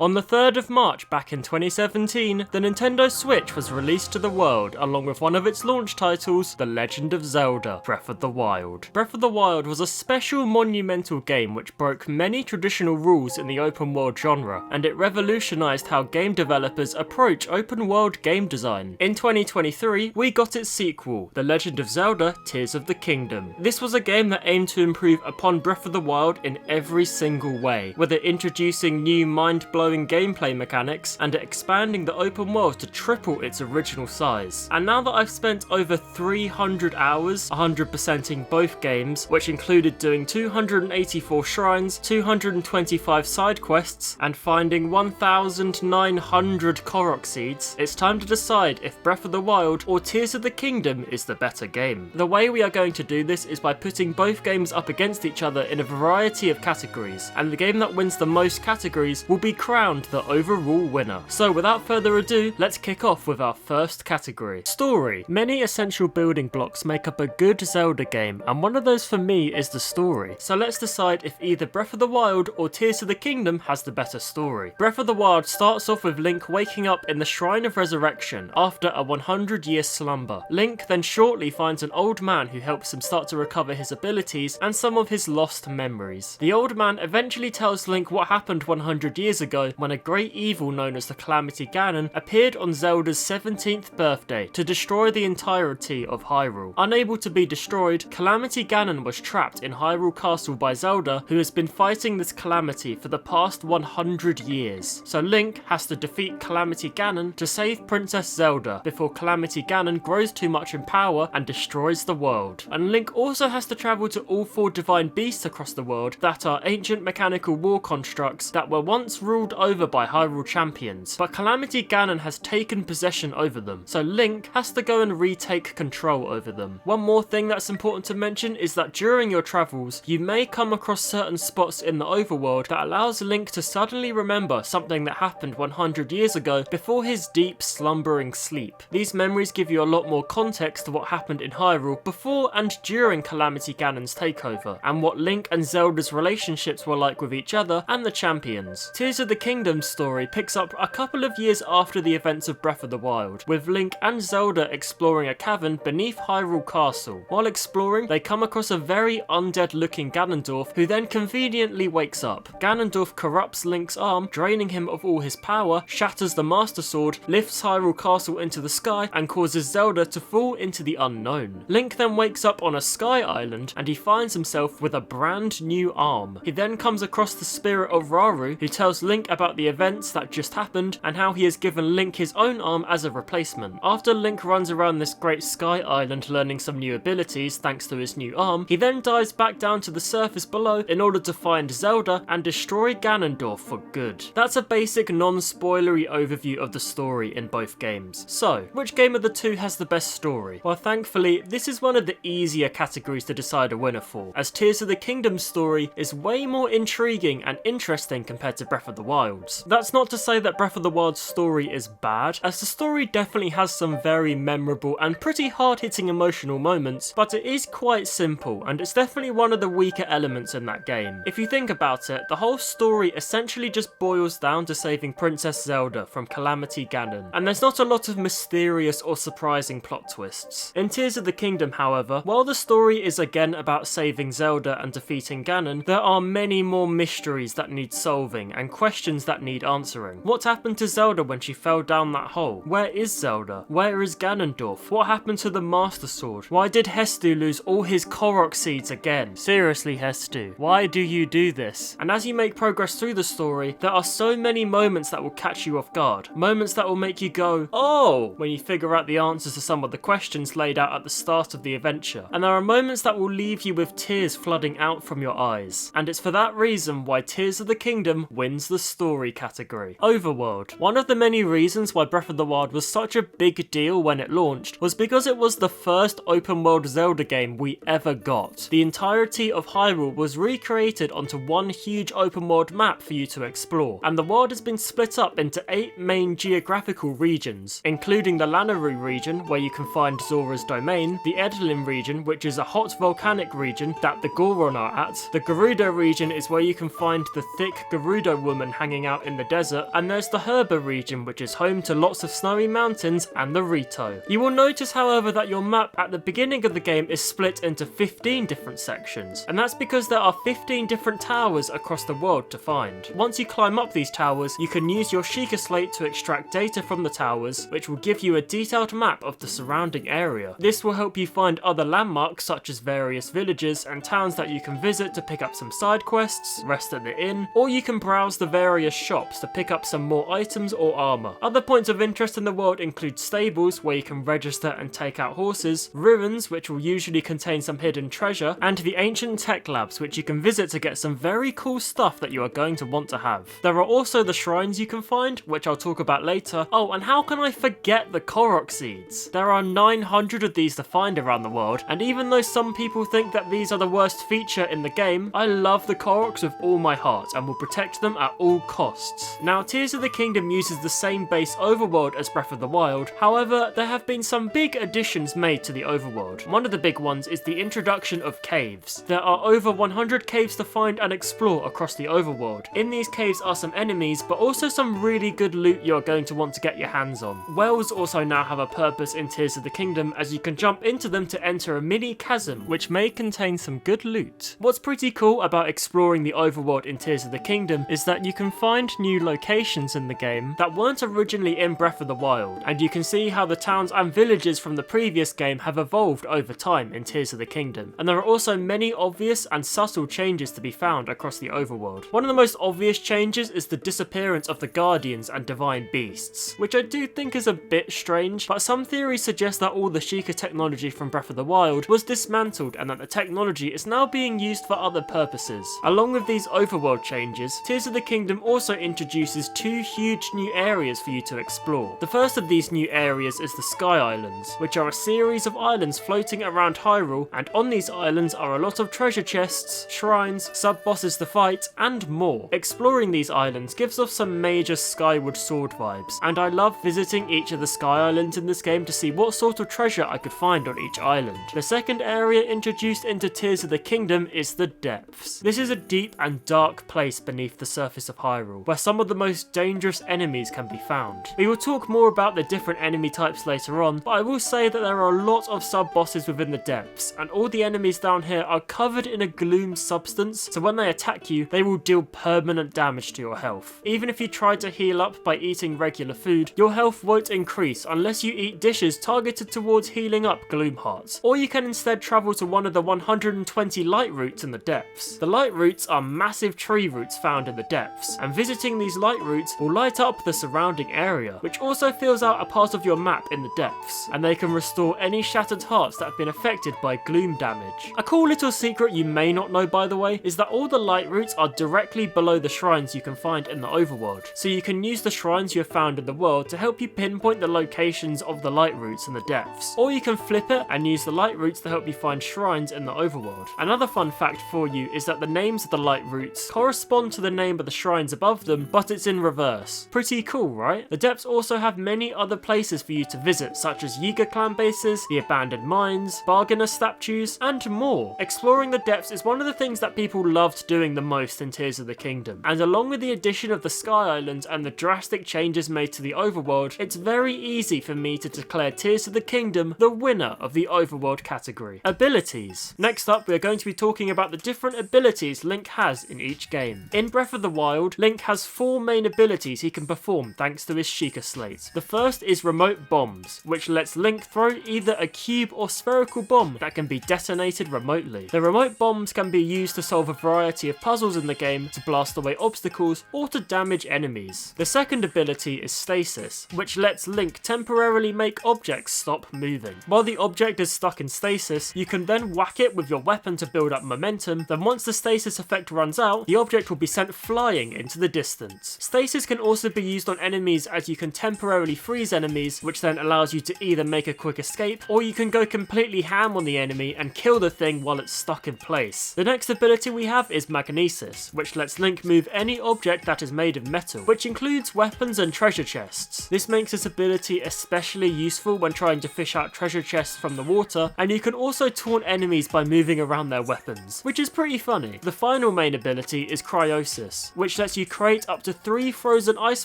On the 3rd of March back in 2017, the Nintendo Switch was released to the world along with one of its launch titles, The Legend of Zelda: Breath of the Wild. Breath of the Wild was a special monumental game which broke many traditional rules in the open world genre, and it revolutionised how game developers approach open world game design. In 2023, we got its sequel, The Legend of Zelda: Tears of the Kingdom. This was a game that aimed to improve upon Breath of the Wild in every single way, whether introducing new mind-blowing gameplay mechanics and expanding the open world to triple its original size. And now that I've spent over 300 hours 100%ing both games, which included doing 284 shrines, 225 side quests, and finding 1,900 Korok seeds, it's time to decide if Breath of the Wild or Tears of the Kingdom is the better game. The way we are going to do this is by putting both games up against each other in a variety of categories, and the game that wins the most categories will be crowned the overall winner. So without further ado, let's kick off with our first category. Story. Many essential building blocks make up a good Zelda game, and one of those for me is the story. So let's decide if either Breath of the Wild or Tears of the Kingdom has the better story. Breath of the Wild starts off with Link waking up in the Shrine of Resurrection after a 100-year slumber. Link then shortly finds an old man who helps him start to recover his abilities and some of his lost memories. The old man eventually tells Link what happened 100 years ago when a great evil known as the Calamity Ganon appeared on Zelda's 17th birthday to destroy the entirety of Hyrule. Unable to be destroyed, Calamity Ganon was trapped in Hyrule Castle by Zelda, who has been fighting this calamity for the past 100 years. So Link has to defeat Calamity Ganon to save Princess Zelda before Calamity Ganon grows too much in power and destroys the world. And Link also has to travel to all 4 divine beasts across the world that are ancient mechanical war constructs that were once ruled over by Hyrule champions, but Calamity Ganon has taken possession over them, so Link has to go and retake control over them. One more thing that's important to mention is that during your travels, you may come across certain spots in the overworld that allows Link to suddenly remember something that happened 100 years ago before his deep slumbering sleep. These memories give you a lot more context to what happened in Hyrule before and during Calamity Ganon's takeover, and what Link and Zelda's relationships were like with each other and the champions. Tears of the Kingdom's story picks up a couple of years after the events of Breath of the Wild, with Link and Zelda exploring a cavern beneath Hyrule Castle. While exploring, they come across a very undead looking Ganondorf, who then conveniently wakes up. Ganondorf corrupts Link's arm, draining him of all his power, shatters the Master Sword, lifts Hyrule Castle into the sky, and causes Zelda to fall into the unknown. Link then wakes up on a sky island, and he finds himself with a brand new arm. He then comes across the spirit of Rauru, who tells Link about the events that just happened and how he has given Link his own arm as a replacement. After Link runs around this great sky island learning some new abilities thanks to his new arm, he then dives back down to the surface below in order to find Zelda and destroy Ganondorf for good. That's a basic non-spoilery overview of the story in both games. So, which game of the two has the best story? Well, thankfully, this is one of the easier categories to decide a winner for, as Tears of the Kingdom's story is way more intriguing and interesting compared to Breath of the Wild's. That's not to say that Breath of the Wild's story is bad, as the story definitely has some very memorable and pretty hard-hitting emotional moments, but it is quite simple, and it's definitely one of the weaker elements in that game. If you think about it, the whole story essentially just boils down to saving Princess Zelda from Calamity Ganon, and there's not a lot of mysterious or surprising plot twists. In Tears of the Kingdom, however, while the story is again about saving Zelda and defeating Ganon, there are many more mysteries that need solving and questions that need answering. What happened to Zelda when she fell down that hole? Where is Zelda? Where is Ganondorf? What happened to the Master Sword? Why did Hestu lose all his Korok seeds again? Seriously, Hestu, why do you do this? And as you make progress through the story, there are so many moments that will catch you off guard. Moments that will make you go, oh, when you figure out the answers to some of the questions laid out at the start of the adventure. And there are moments that will leave you with tears flooding out from your eyes. And it's for that reason why Tears of the Kingdom wins the story category. Overworld. One of the many reasons why Breath of the Wild was such a big deal when it launched was because it was the first open world Zelda game we ever got. The entirety of Hyrule was recreated onto one huge open world map for you to explore, and the world has been split up into 8 main geographical regions, including the Lanayru region, where you can find Zora's domain, the Edlin region, which is a hot volcanic region that the Goron are at, the Gerudo region is where you can find the thick Gerudo woman hanging hanging out in the desert, and there's the Herba region, which is home to lots of snowy mountains and the Rito. You will notice, however, that your map at the beginning of the game is split into 15 different sections, and that's because there are 15 different towers across the world to find. Once you climb up these towers, you can use your Sheikah Slate to extract data from the towers, which will give you a detailed map of the surrounding area. This will help you find other landmarks such as various villages and towns that you can visit to pick up some side quests, rest at the inn, or you can browse the various shops to pick up some more items or armor. Other points of interest in the world include stables where you can register and take out horses, ruins which will usually contain some hidden treasure, and the ancient tech labs which you can visit to get some very cool stuff that you are going to want to have. There are also the shrines you can find, which I'll talk about later. Oh, and how can I forget the Korok seeds? There are 900 of these to find around the world, and even though some people think that these are the worst feature in the game, I love the Koroks with all my heart and will protect them at all costs. Now, Tears of the Kingdom uses the same base overworld as Breath of the Wild, however, there have been some big additions made to the overworld. One of the big ones is the introduction of caves. There are over 100 caves to find and explore across the overworld. In these caves are some enemies, but also some really good loot you're going to want to get your hands on. Wells also now have a purpose in Tears of the Kingdom, as you can jump into them to enter a mini chasm, which may contain some good loot. What's pretty cool about exploring the overworld in Tears of the Kingdom is that you can find new locations in the game that weren't originally in Breath of the Wild, and you can see how the towns and villages from the previous game have evolved over time in Tears of the Kingdom. And there are also many obvious and subtle changes to be found across the overworld. One of the most obvious changes is the disappearance of the Guardians and Divine Beasts, which I do think is a bit strange, but some theories suggest that all the Sheikah technology from Breath of the Wild was dismantled and that the technology is now being used for other purposes. Along with these overworld changes, Tears of the Kingdom also introduces two huge new areas for you to explore. The first of these new areas is the Sky Islands, which are a series of islands floating around Hyrule, and on these islands are a lot of treasure chests, shrines, sub-bosses to fight, and more. Exploring these islands gives off some major Skyward Sword vibes, and I love visiting each of the Sky Islands in this game to see what sort of treasure I could find on each island. The second area introduced into Tears of the Kingdom is the Depths. This is a deep and dark place beneath the surface of Hyrule, where some of the most dangerous enemies can be found. We will talk more about the different enemy types later on, but I will say that there are a lot of sub-bosses within the Depths, and all the enemies down here are covered in a gloom substance, so when they attack you, they will deal permanent damage to your health. Even if you try to heal up by eating regular food, your health won't increase unless you eat dishes targeted towards healing up gloom hearts. Or you can instead travel to one of the 120 light roots in the Depths. The light roots are massive tree roots found in the Depths, and visiting these light roots will light up the surrounding area, which also fills out a part of your map in the Depths, and they can restore any shattered hearts that have been affected by gloom damage. A cool little secret you may not know, by the way, is that all the light roots are directly below the shrines you can find in the overworld, so you can use the shrines you have found in the world to help you pinpoint the locations of the light roots in the Depths, or you can flip it and use the light roots to help you find shrines in the overworld. Another fun fact for you is that the names of the light roots correspond to the name of the shrines above them, but it's in reverse. Pretty cool, right? The Depths also have many other places for you to visit, such as Yiga clan bases, the abandoned mines, bargainer statues, and more. Exploring the Depths is one of the things that people loved doing the most in Tears of the Kingdom, and along with the addition of the Sky Islands and the drastic changes made to the overworld, it's very easy for me to declare Tears of the Kingdom the winner of the overworld category. Abilities. Next up, we are going to be talking about the different abilities Link has in each game. In Breath of the Wild, Link has 4 main abilities he can perform thanks to his Sheikah Slate. The first is Remote Bombs, which lets Link throw either a cube or spherical bomb that can be detonated remotely. The remote bombs can be used to solve a variety of puzzles in the game, to blast away obstacles, or to damage enemies. The second ability is Stasis, which lets Link temporarily make objects stop moving. While the object is stuck in stasis, you can then whack it with your weapon to build up momentum, then once the stasis effect runs out, the object will be sent flying into the distance. Stasis can also be used on enemies, as you can temporarily freeze enemies, which then allows you to either make a quick escape, or you can go completely ham on the enemy and kill the thing while it's stuck in place. The next ability we have is Magnesis, which lets Link move any object that is made of metal, which includes weapons and treasure chests. This makes this ability especially useful when trying to fish out treasure chests from the water, and you can also taunt enemies by moving around their weapons, which is pretty funny. The final main ability is Cryosis, which lets you create up to 3 frozen ice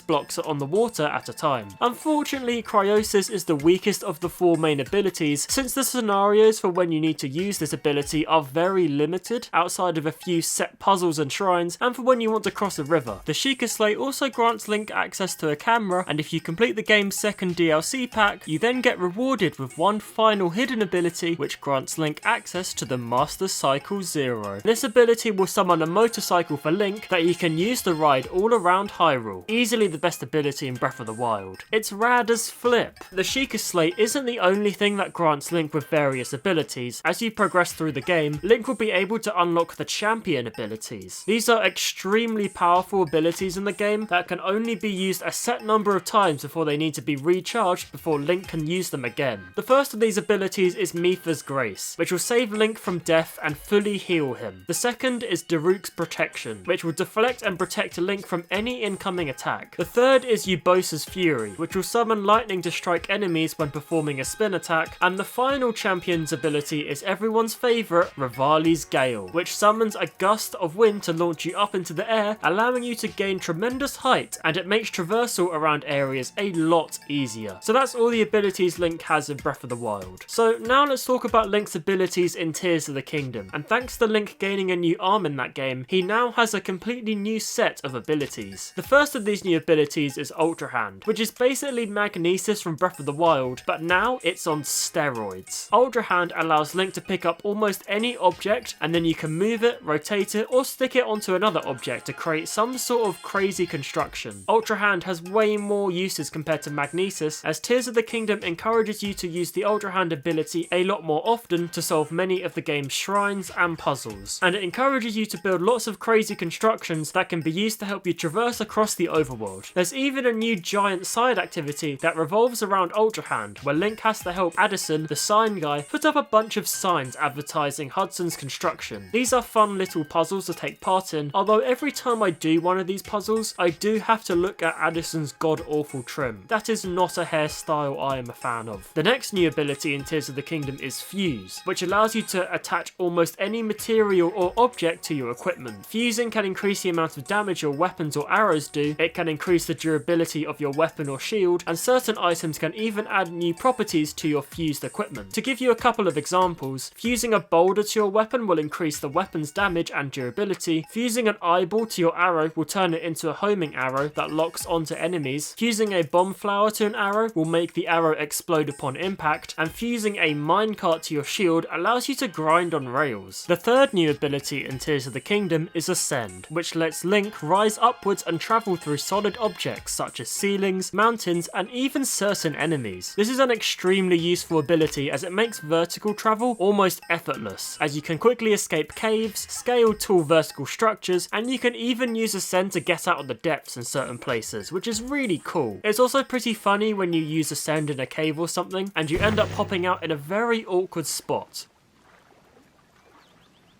blocks on the water at a time. Unfortunately, Cryosis is the weakest of the 4 main abilities, since the scenarios for when you need to use this ability are very limited, outside of a few set puzzles and shrines, and for when you want to cross a river. The Sheikah Slate also grants Link access to a camera, and if you complete the game's second DLC pack, you then get rewarded with one final hidden ability which grants Link access to the Master Cycle Zero. This ability will summon a motorcycle for Link that he can use to ride all around Hyrule. Easily the best ability in Breath of the Wild. It's rad as flip. The Sheikah Slate isn't the only thing that grants Link with various abilities. As you progress through the game, Link will be able to unlock the champion abilities. These are extremely powerful abilities in the game that can only be used a set number of times before they need to be recharged before Link can use them again. The first of these abilities is Mipha's Grace, which will save Link from death and fully heal him. The second is Daruk's Protection, which will deflect and protect Link from any incoming attack. The third is Urbosa's Fury, which will summon lightning to strike enemies when performing a spin attack. And the final champion's ability is everyone's favourite, Revali's Gale, which summons a gust of wind to launch you up into the air, allowing you to gain tremendous height, and it makes traversal around areas a lot easier. So that's all the abilities Link has in Breath of the Wild. So now let's talk about Link's abilities in Tears of the Kingdom, and thanks to Link gaining a new arm in that game, he now has a completely new set of abilities. The first of these new abilities is Ultra Hand, which is basically Magnesis from Breath of the Wild, but now it's on steroids. Ultra Hand allows Link to pick up almost any object, and then you can move it, rotate it, or stick it onto another object to create some sort of crazy construction. Ultra Hand has way more uses compared to Magnesis, as Tears of the Kingdom encourages you to use the Ultra Hand ability a lot more often to solve many of the game's shrines and puzzles, and it encourages you to build lots of crazy constructions that can be used to help you traverse across the overworld. There's even a new giant side activity that revolves around Ultra Hand, where Link has to help Addison, the sign guy, put up a bunch of signs advertising Hudson's construction. These are fun little puzzles to take part in, although every time I do one of these puzzles, I do have to look at Addison's god-awful trim. That is not a hairstyle I am a fan of. The next new ability in Tears of the Kingdom is Fuse, which allows you to attach almost any material or object to your equipment. Fusing can increase the amount of damage your weapons or arrows do, it can increase the durability of your weapon or shield, and certain items can even add new properties to your fused equipment. To give you a couple of examples, fusing a boulder to your weapon will increase the weapon's damage and durability, fusing an eyeball to your arrow will turn it into a homing arrow that locks onto enemies, fusing a bomb flower to an arrow will make the arrow explode upon impact, and fusing a minecart to your shield allows you to grind on rails. The third new ability in Tears of the Kingdom is Ascend, which lets Link rise upwards and travel through solid objects such as ceilings, mountains, and even certain enemies. This is an extremely useful ability as it makes vertical travel almost effortless, as you can quickly escape caves, scale tall vertical structures, and you can even use Ascend to get out of the depths in certain places, which is really cool. It's also pretty funny when you use Ascend in a cave or something, and you end up popping out in a very awkward spot.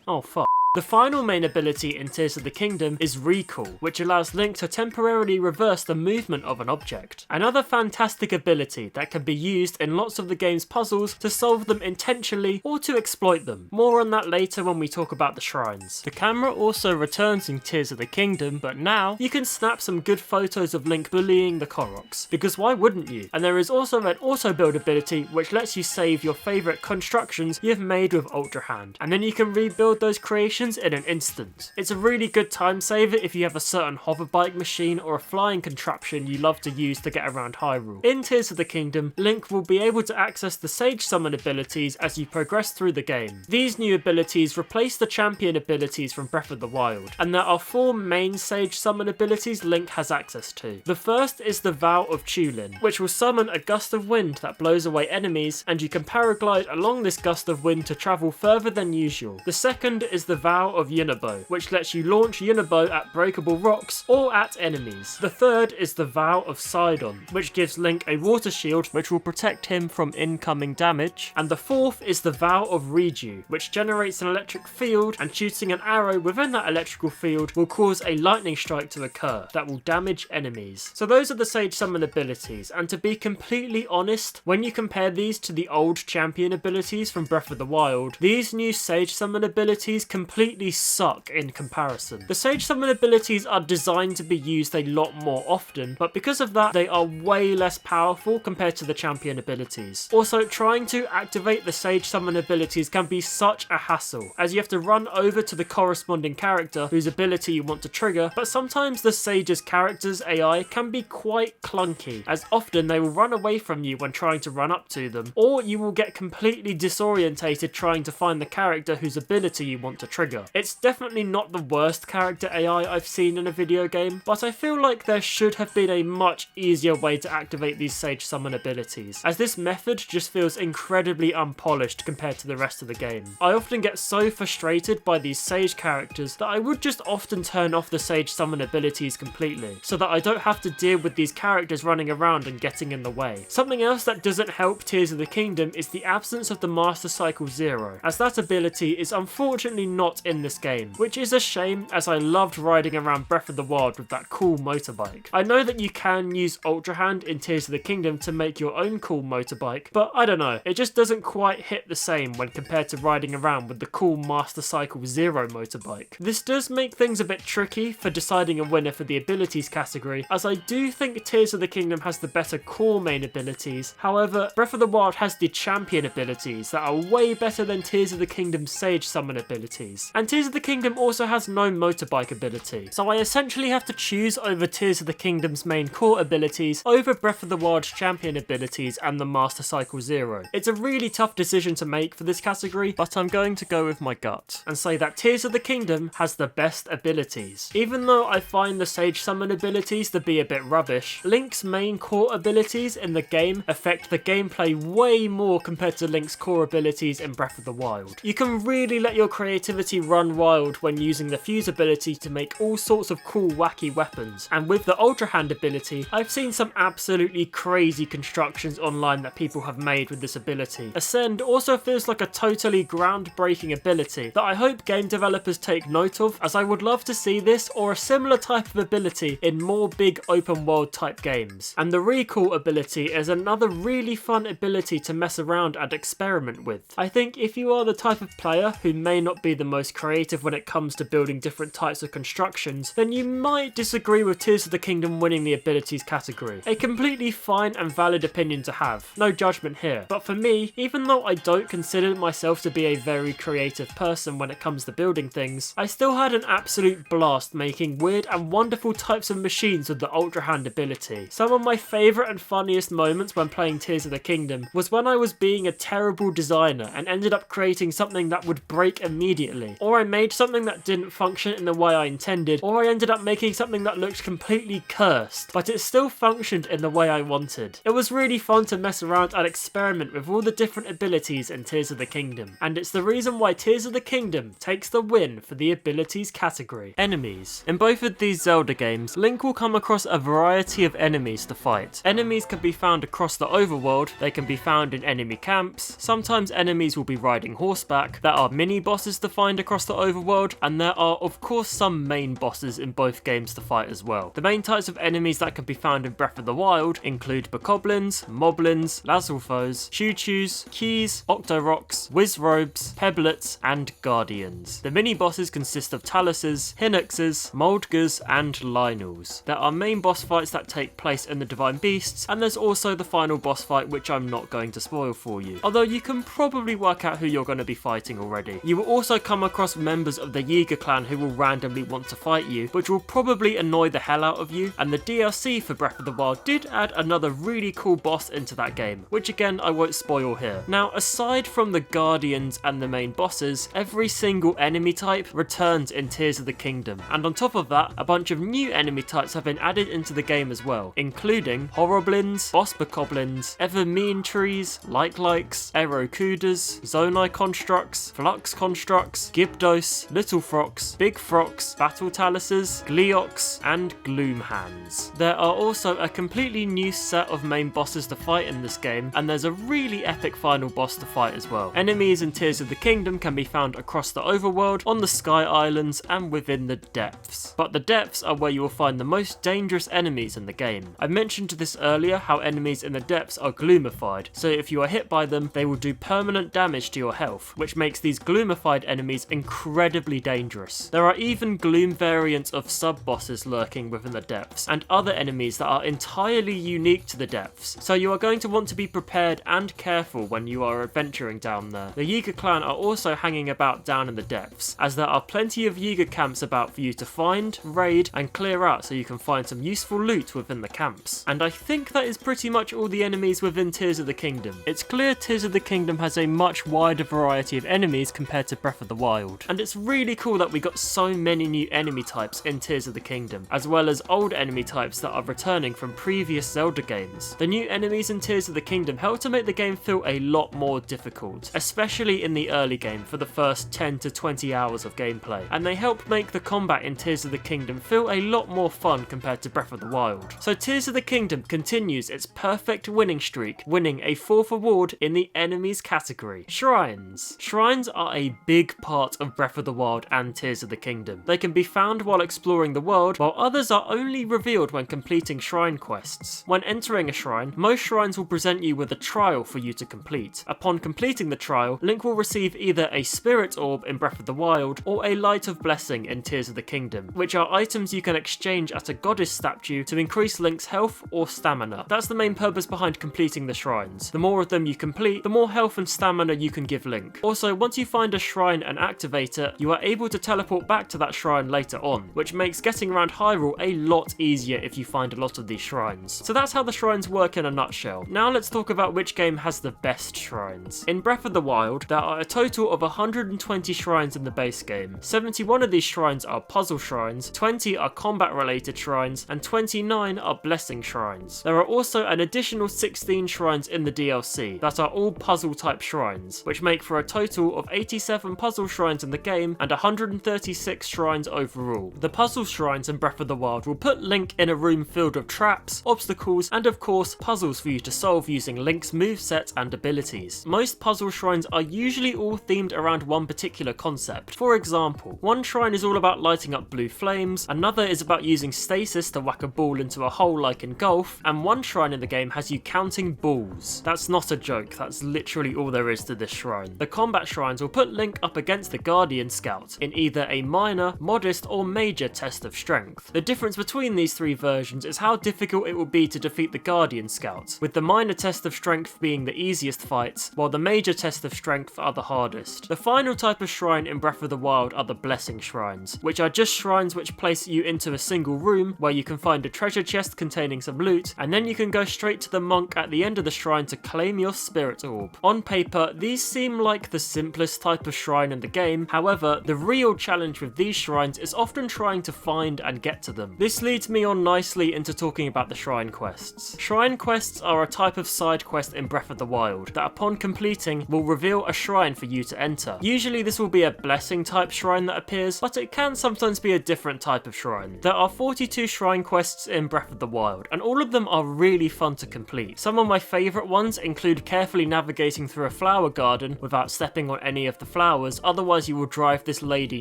Oh fuck. The final main ability in Tears of the Kingdom is Recall, which allows Link to temporarily reverse the movement of an object. Another fantastic ability that can be used in lots of the game's puzzles to solve them intentionally or to exploit them. More on that later when we talk about the shrines. The camera also returns in Tears of the Kingdom, but now you can snap some good photos of Link bullying the Koroks, because why wouldn't you? And there is also an auto build ability which lets you save your favourite constructions you've made with Ultra Hand, and then you can rebuild those creations in an instant. It's a really good time saver if you have a certain hoverbike machine or a flying contraption you love to use to get around Hyrule. In Tears of the Kingdom, Link will be able to access the Sage Summon abilities as you progress through the game. These new abilities replace the champion abilities from Breath of the Wild, and there are 4 main Sage Summon abilities Link has access to. The first is the Vow of Tulin, which will summon a gust of wind that blows away enemies, and you can paraglide along this gust of wind to travel further than usual. The second is the Vow of Unibo, which lets you launch Unibo at breakable rocks or at enemies. The third is the Vow of Sidon, which gives Link a water shield which will protect him from incoming damage. And the fourth is the Vow of Redew, which generates an electric field, and shooting an arrow within that electrical field will cause a lightning strike to occur that will damage enemies. So those are the Sage Summon abilities, and to be completely honest, when you compare these to the old champion abilities from Breath of the Wild, these new Sage Summon abilities completely completely suck in comparison. The Sage Summon abilities are designed to be used a lot more often, but because of that, they are way less powerful compared to the champion abilities. Also, trying to activate the Sage Summon abilities can be such a hassle, as you have to run over to the corresponding character whose ability you want to trigger, but sometimes the Sage's character's AI can be quite clunky, as often they will run away from you when trying to run up to them, or you will get completely disorientated trying to find the character whose ability you want to trigger. It's definitely not the worst character AI I've seen in a video game, but I feel like there should have been a much easier way to activate these Sage Summon abilities, as this method just feels incredibly unpolished compared to the rest of the game. I often get so frustrated by these Sage characters that I would just often turn off the Sage Summon abilities completely, so that I don't have to deal with these characters running around and getting in the way. Something else that doesn't help Tears of the Kingdom is the absence of the Master Cycle 0, as that ability is unfortunately not in this game, which is a shame, as I loved riding around Breath of the Wild with that cool motorbike. I know that you can use Ultra Hand in Tears of the Kingdom to make your own cool motorbike, but I don't know, it just doesn't quite hit the same when compared to riding around with the cool Master Cycle 0 motorbike. This does make things a bit tricky for deciding a winner for the abilities category, as I do think Tears of the Kingdom has the better core main abilities. However, Breath of the Wild has the champion abilities that are way better than Tears of the Kingdom's Sage Summon abilities. And Tears of the Kingdom also has no motorbike ability, so I essentially have to choose over Tears of the Kingdom's main core abilities over Breath of the Wild's champion abilities and the Master Cycle 0. It's a really tough decision to make for this category, but I'm going to go with my gut and say that Tears of the Kingdom has the best abilities. Even though I find the Sage Summon abilities to be a bit rubbish, Link's main core abilities in the game affect the gameplay way more compared to Link's core abilities in Breath of the Wild. You can really let your creativity run wild when using the Fuse ability to make all sorts of cool wacky weapons, and with the Ultra Hand ability, I've seen some absolutely crazy constructions online that people have made with this ability. Ascend also feels like a totally groundbreaking ability that I hope game developers take note of, as I would love to see this or a similar type of ability in more big open world type games. And the Recall ability is another really fun ability to mess around and experiment with. I think if you are the type of player who may not be the most creative when it comes to building different types of constructions, then you might disagree with Tears of the Kingdom winning the abilities category. A completely fine and valid opinion to have, no judgment here. But for me, even though I don't consider myself to be a very creative person when it comes to building things, I still had an absolute blast making weird and wonderful types of machines with the Ultra Hand ability. Some of my favourite and funniest moments when playing Tears of the Kingdom was when I was being a terrible designer and ended up creating something that would break immediately, or I made something that didn't function in the way I intended, or I ended up making something that looked completely cursed, but it still functioned in the way I wanted. It was really fun to mess around and experiment with all the different abilities in Tears of the Kingdom, and it's the reason why Tears of the Kingdom takes the win for the abilities category. Enemies. In both of these Zelda games, Link will come across a variety of enemies to fight. Enemies can be found across the overworld, they can be found in enemy camps, sometimes enemies will be riding horseback, there are mini bosses to find across the overworld, and there are of course some main bosses in both games to fight as well. The main types of enemies that can be found in Breath of the Wild include bokoblins, moblins, Lazulfos, Choo-Choos, Keys, Octoroks, Wizrobes, Peblets, and Guardians. The mini bosses consist of Taluses, Hinoxes, Moldgas, and Lynels. There are main boss fights that take place in the Divine Beasts, and there's also the final boss fight, which I'm not going to spoil for you, although you can probably work out who you're going to be fighting already. You will also come across members of the Yiga clan who will randomly want to fight you, which will probably annoy the hell out of you, and the DLC for Breath of the Wild did add another really cool boss into that game, which again I won't spoil here. Now, aside from the Guardians and the main bosses, every single enemy type returns in Tears of the Kingdom, and on top of that, a bunch of new enemy types have been added into the game as well, including Horoblins, Boss Bokoblins, Evermean Trees, Likes, Aerokudas, Zonai Constructs, Flux Constructs, Gibdos, Little Frocs, Big Frocs, Battle Taluses, Gleox, and Gloomhands. There are also a completely new set of main bosses to fight in this game, and there's a really epic final boss to fight as well. Enemies in Tears of the Kingdom can be found across the overworld, on the Sky Islands, and within the depths. But the depths are where you will find the most dangerous enemies in the game. I mentioned this earlier how enemies in the depths are gloomified, so if you are hit by them, they will do permanent damage to your health, which makes these gloomified enemies incredibly dangerous. There are even gloom variants of sub-bosses lurking within the depths, and other enemies that are entirely unique to the depths, so you are going to want to be prepared and careful when you are adventuring down there. The Yiga clan are also hanging about down in the depths, as there are plenty of Yiga camps about for you to find, raid, and clear out so you can find some useful loot within the camps. And I think that is pretty much all the enemies within Tears of the Kingdom. It's clear Tears of the Kingdom has a much wider variety of enemies compared to Breath of the Wild, and it's really cool that we got so many new enemy types in Tears of the Kingdom, as well as old enemy types that are returning from previous Zelda games. The new enemies in Tears of the Kingdom help to make the game feel a lot more difficult, especially in the early game for the first 10 to 20 hours of gameplay, and they help make the combat in Tears of the Kingdom feel a lot more fun compared to Breath of the Wild. So Tears of the Kingdom continues its perfect winning streak, winning a 4th award in the enemies category. Shrines. Shrines are a big part of Breath of the Wild and Tears of the Kingdom. They can be found while exploring the world, while others are only revealed when completing shrine quests. When entering a shrine, most shrines will present you with a trial for you to complete. Upon completing the trial, Link will receive either a spirit orb in Breath of the Wild or a light of blessing in Tears of the Kingdom, which are items you can exchange at a goddess statue to increase Link's health or stamina. That's the main purpose behind completing the shrines. The more of them you complete, the more health and stamina you can give Link. Also, once you find a shrine and activate it, you are able to teleport back to that shrine later on, which makes getting around Hyrule a lot easier if you find a lot of these shrines. So that's how the shrines work in a nutshell. Now let's talk about which game has the best shrines. In Breath of the Wild, there are a total of 120 shrines in the base game. 71 of these shrines are puzzle shrines, 20 are combat related shrines, and 29 are blessing shrines. There are also an additional 16 shrines in the DLC that are all puzzle type shrines, which make for a total of 87 puzzle shrines in the game and 136 shrines overall. The puzzle shrines in Breath of the Wild will put Link in a room filled with traps, obstacles, and of course puzzles for you to solve using Link's moveset and abilities. Most puzzle shrines are usually all themed around one particular concept. For example, one shrine is all about lighting up blue flames, another is about using stasis to whack a ball into a hole like in golf, and one shrine in the game has you counting balls. That's not a joke, that's literally all there is to this shrine. The combat shrines will put Link up against the Guardian Scout in either a minor, modest, or major test of strength. The difference between these three versions is how difficult it will be to defeat the Guardian Scout, with the minor test of strength being the easiest fights, while the major test of strength are the hardest. The final type of shrine in Breath of the Wild are the blessing shrines, which are just shrines which place you into a single room where you can find a treasure chest containing some loot, and then you can go straight to the monk at the end of the shrine to claim your spirit orb. On paper, these seem like the simplest type of shrine in the game, however, the real challenge with these shrines is often trying to find and get to them. This leads me on nicely into talking about the shrine quests. Shrine quests are a type of side quest in Breath of the Wild that upon completing will reveal a shrine for you to enter. Usually this will be a blessing type shrine that appears, but it can sometimes be a different type of shrine. There are 42 shrine quests in Breath of the Wild, and all of them are really fun to complete. Some of my favourite ones include carefully navigating through a flower garden without stepping on any of the flowers, otherwise you will drive this lady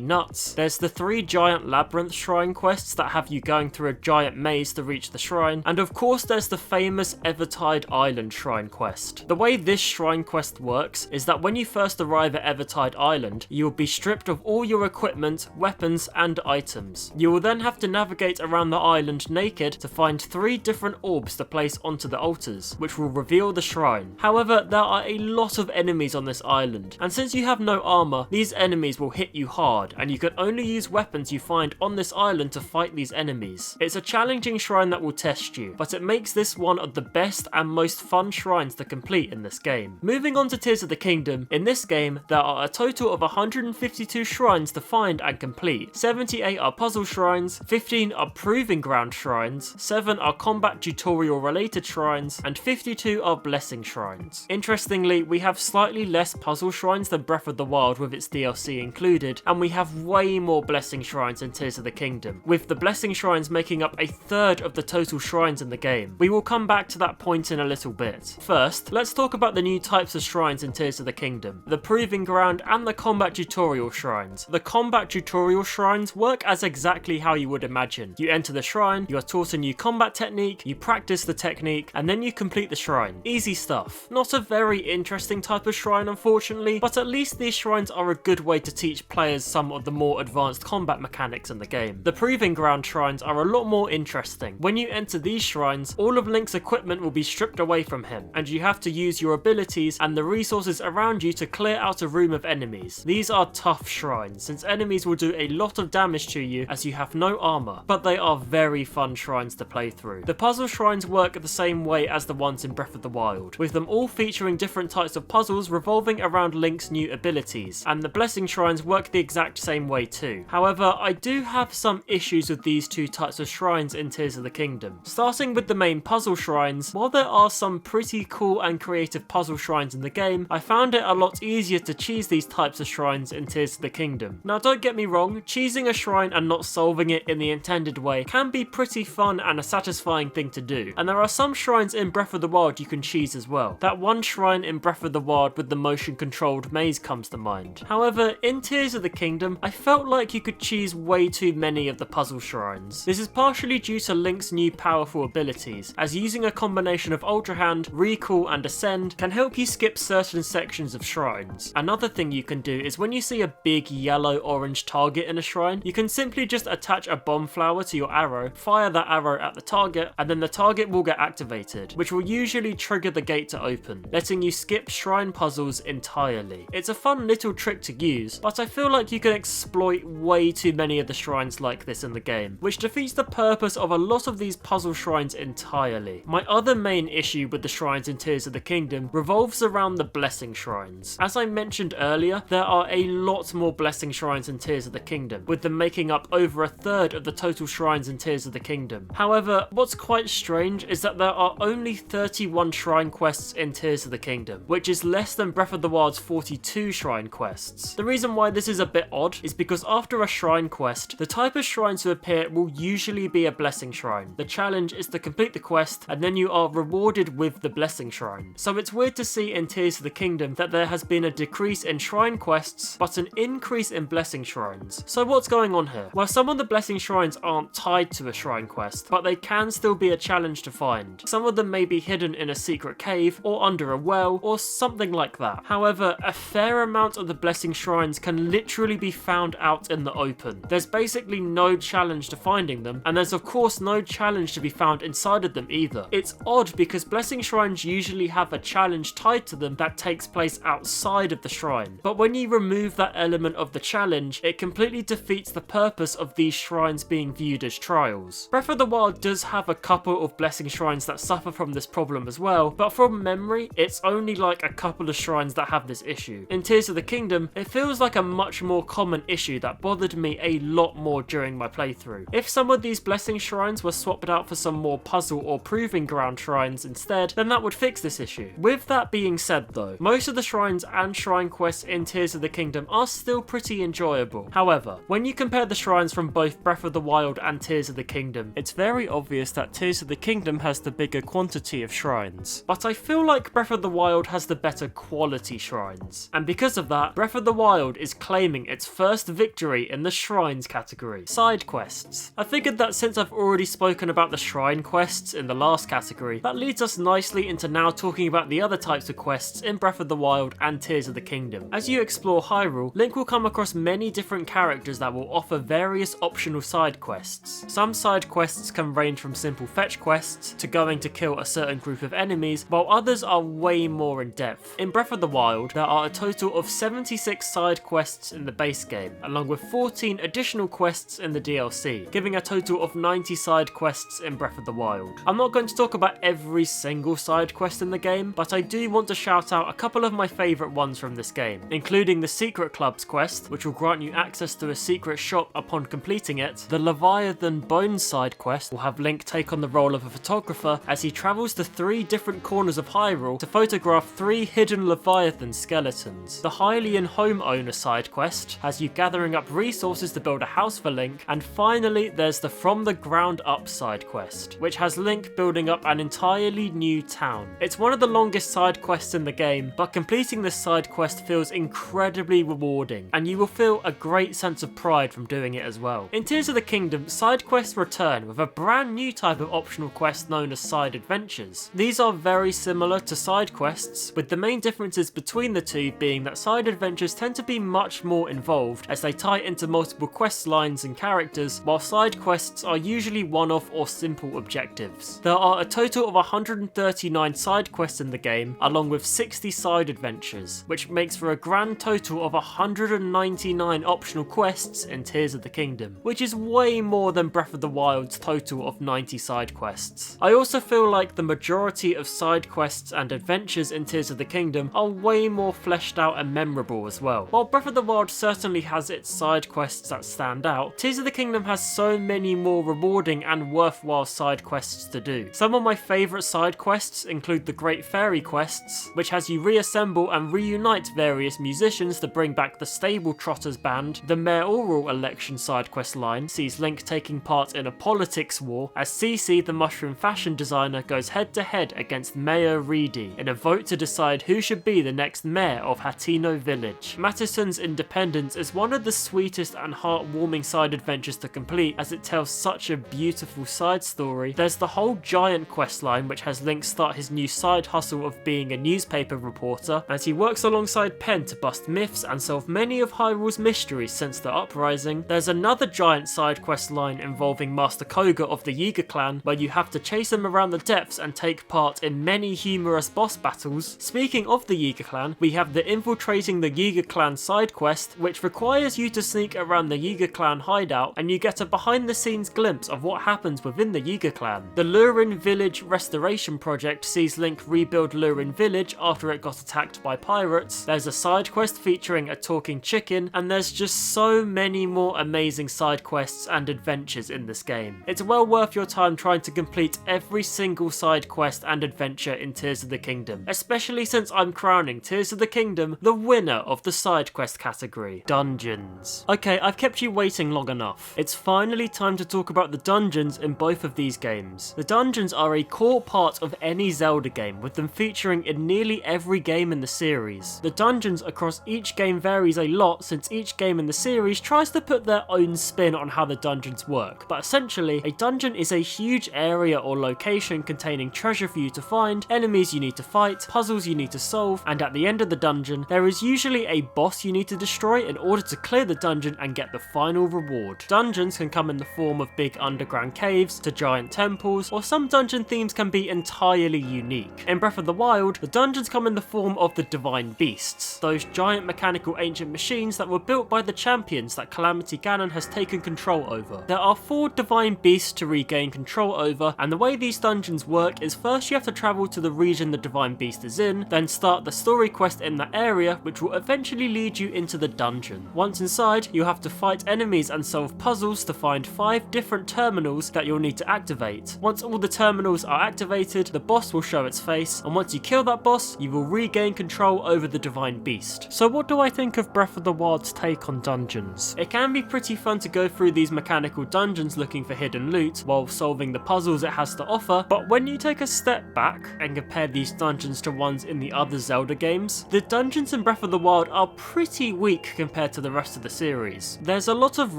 nuts. There's the 3 giant labyrinth shrine quests that have you going through a giant maze to reach the shrine, and of course there's the famous Evertide Island shrine quest. The way this shrine quest works is that when you first arrive at Evertide Island, you will be stripped of all your equipment, weapons, and items. You will then have to navigate around the island naked to find 3 different orbs to place onto the altars, which will reveal the shrine. However, there are a lot of enemies on this island, and since you have no armor, these enemies will hit you hard, and you can only use weapons you find on this island to fight these enemies. It's a challenging shrine that will test you, but it makes this one of the best and most fun shrines to complete in this game. Moving on to Tears of the Kingdom, in this game there are a total of 152 shrines to find and complete. 78 are puzzle shrines, 15 are proving ground shrines, 7 are combat tutorial related shrines, and 52 are blessing shrines. Interestingly, we have slightly less puzzle shrines than Breath of the Wild with its DLC included, and we have way more blessing shrines in Tears of the Kingdom, with the blessing shrines making up a third of the total shrines in the game. We will come back to that point in a little bit. First, let's talk about the new types of shrines in Tears of the Kingdom, the proving ground and the combat tutorial shrines. The combat tutorial shrines work as exactly how you would imagine. You enter the shrine, you are taught a new combat technique, you practice the technique, and then you complete the shrine. Easy stuff. Not a very interesting type of shrine unfortunately, but at least these shrines are a good good way to teach players some of the more advanced combat mechanics in the game. The Proving Ground shrines are a lot more interesting. When you enter these shrines, all of Link's equipment will be stripped away from him, and you have to use your abilities and the resources around you to clear out a room of enemies. These are tough shrines, since enemies will do a lot of damage to you as you have no armor, but they are very fun shrines to play through. The puzzle shrines work the same way as the ones in Breath of the Wild, with them all featuring different types of puzzles revolving around Link's new abilities, and the blessing shrines work the exact same way too. However, I do have some issues with these two types of shrines in Tears of the Kingdom. Starting with the main puzzle shrines, while there are some pretty cool and creative puzzle shrines in the game, I found it a lot easier to cheese these types of shrines in Tears of the Kingdom. Now don't get me wrong, cheesing a shrine and not solving it in the intended way can be pretty fun and a satisfying thing to do, and there are some shrines in Breath of the Wild you can cheese as well. That one shrine in Breath of the Wild with the motion controlled maze comes to mind. However, in Tears of the Kingdom, I felt like you could cheese way too many of the puzzle shrines. This is partially due to Link's new powerful abilities, as using a combination of Ultra Hand, Recall and Ascend can help you skip certain sections of shrines. Another thing you can do is when you see a big yellow-orange target in a shrine, you can simply just attach a bomb flower to your arrow, fire that arrow at the target, and then the target will get activated, which will usually trigger the gate to open, letting you skip shrine puzzles entirely. It's a fun little trick to use, but I feel like you can exploit way too many of the shrines like this in the game, which defeats the purpose of a lot of these puzzle shrines entirely. My other main issue with the shrines in Tears of the Kingdom revolves around the blessing shrines. As I mentioned earlier, there are a lot more blessing shrines in Tears of the Kingdom, with them making up over a third of the total shrines in Tears of the Kingdom. However, what's quite strange is that there are only 31 shrine quests in Tears of the Kingdom, which is less than Breath of the Wild's 42 shrine quests. The reason why this is a bit odd is because after a shrine quest, the type of shrine to appear will usually be a blessing shrine. The challenge is to complete the quest, and then you are rewarded with the blessing shrine. So it's weird to see in Tears of the Kingdom that there has been a decrease in shrine quests, but an increase in blessing shrines. So what's going on here? Well, some of the blessing shrines aren't tied to a shrine quest, but they can still be a challenge to find. Some of them may be hidden in a secret cave, or under a well, or something like that. However, a fair amount of the blessing shrines can literally be found out in the open. There's basically no challenge to finding them, and there's of course no challenge to be found inside of them either. It's odd because blessing shrines usually have a challenge tied to them that takes place outside of the shrine, but when you remove that element of the challenge, it completely defeats the purpose of these shrines being viewed as trials. Breath of the Wild does have a couple of blessing shrines that suffer from this problem as well, but from memory, it's only like a couple of shrines that have this issue. In Tears of the Kingdom, it feels like a much more common issue that bothered me a lot more during my playthrough. If some of these blessing shrines were swapped out for some more puzzle or proving ground shrines instead, then that would fix this issue. With that being said though, most of the shrines and shrine quests in Tears of the Kingdom are still pretty enjoyable. However, when you compare the shrines from both Breath of the Wild and Tears of the Kingdom, it's very obvious that Tears of the Kingdom has the bigger quantity of shrines. But I feel like Breath of the Wild has the better quality shrines. And because of that, Breath of the Wild is claiming its first victory in the shrines category. Side quests. I figured that since I've already spoken about the shrine quests in the last category, that leads us nicely into now talking about the other types of quests in Breath of the Wild and Tears of the Kingdom. As you explore Hyrule, Link will come across many different characters that will offer various optional side quests. Some side quests can range from simple fetch quests to going to kill a certain group of enemies, while others are way more in depth. In Breath of the Wild, there are a total of 76 side quests in the base game, along with 14 additional quests in the DLC, giving a total of 90 side quests in Breath of the Wild. I'm not going to talk about every single side quest in the game, but I do want to shout out a couple of my favourite ones from this game, including the Secret Clubs quest, which will grant you access to a secret shop upon completing it. The Leviathan Bones side quest will have Link take on the role of a photographer as he travels to 3 different corners of Hyrule to photograph 3 hidden Leviathan skeletons. The Hylian Homeowner side quest has you gathering up resources to build a house for Link, and finally there's the From the Ground Up side quest, which has Link building up an entirely new town. It's one of the longest side quests in the game, but completing this side quest feels incredibly rewarding, and you will feel a great sense of pride from doing it as well. In Tears of the Kingdom, side quests return with a brand new type of optional quest known as side adventures. These are very similar to side quests, with the main differences between the two being that side adventures tend to be much more involved as they tie into multiple quest lines and characters, while side quests are usually one-off or simple objectives. There are a total of 139 side quests in the game, along with 60 side adventures, which makes for a grand total of 199 optional quests in Tears of the Kingdom, which is way more than Breath of the Wild's total of 90 side quests. I also feel like the majority of side quests and adventures in Tears of the Kingdom are way more fleshed out and memorable as well. While Breath of the Wild certainly has its side quests that stand out, Tears of the Kingdom has so many more rewarding and worthwhile side quests to do. Some of my favourite side quests include the Great Fairy quests, which has you reassemble and reunite various musicians to bring back the Stable Trotters band. The mayoral election side quest line sees Link taking part in a politics war as Cece, the mushroom fashion designer, goes head to head against Mayor Reedy in a vote to decide who should be the next mayor of Hateno Village. Mattison's Independence is one of the sweetest and heartwarming side adventures to complete, as it tells such a beautiful side story. There's the whole giant quest line, which has Link start his new side hustle of being a newspaper reporter, as he works alongside Penn to bust myths and solve many of Hyrule's mysteries since the uprising. There's another giant side quest line involving Master Koga of the Yiga clan, where you have to chase him around the depths and take part in many humorous boss battles. Speaking of the Yiga clan, we have the Infiltrating the Yiga clan side quest, which requires you to sneak around the Yiga clan hideout, and you get a behind the scenes glimpse of what happens within the Yiga clan. The Lurin Village Restoration Project sees Link rebuild Lurin Village after it got attacked by pirates. There's a side quest featuring a talking chicken, and there's just so many more amazing side quests and adventures in this game. It's well worth your time trying to complete every single side quest and adventure in Tears of the Kingdom, especially since I'm crowning Tears of the Kingdom the winner of the side quest category, Dungeons. Okay, I've kept you waiting long enough. It's finally time to talk about the dungeons in both of these games. The dungeons are a core part of any Zelda game, with them featuring in nearly every game in the series. The dungeons across each game varies a lot, since each game in the series tries to put their own spin on how the dungeons work, but essentially a dungeon is a huge area or location containing treasure for you to find, enemies you need to fight, puzzles you need to solve, and at the end of the dungeon there is usually a boss you need to destroy in order to clear the dungeon and get the final reward. Dungeons can come in the form of big underground caves to giant temples, or some dungeon themes can be entirely unique. In Breath of the Wild, the dungeons come in the form of the Divine Beasts, those giant mechanical ancient machines that were built by the champions that Calamity Ganon has taken control over. There are 4 Divine Beasts to regain control over, and the way these dungeons work is first you have to travel to the region the Divine Beast is in, then start the story quest in that area, which will eventually lead you into the dungeon. Once inside, you have to fight enemies and solve puzzles to find 5 different terminals that you'll need to activate. Once all the terminals are activated, the boss will show its face, and once you kill that boss, you will regain control over the Divine Beast. So what do I think of Breath of the Wild's take on dungeons? It can be pretty fun to go through these mechanical dungeons looking for hidden loot while solving the puzzles it has to offer, but when you take a step back and compare these dungeons to ones in the other Zelda games, the dungeons in Breath of the Wild are pretty weak compared to the rest of the series. There's a lot of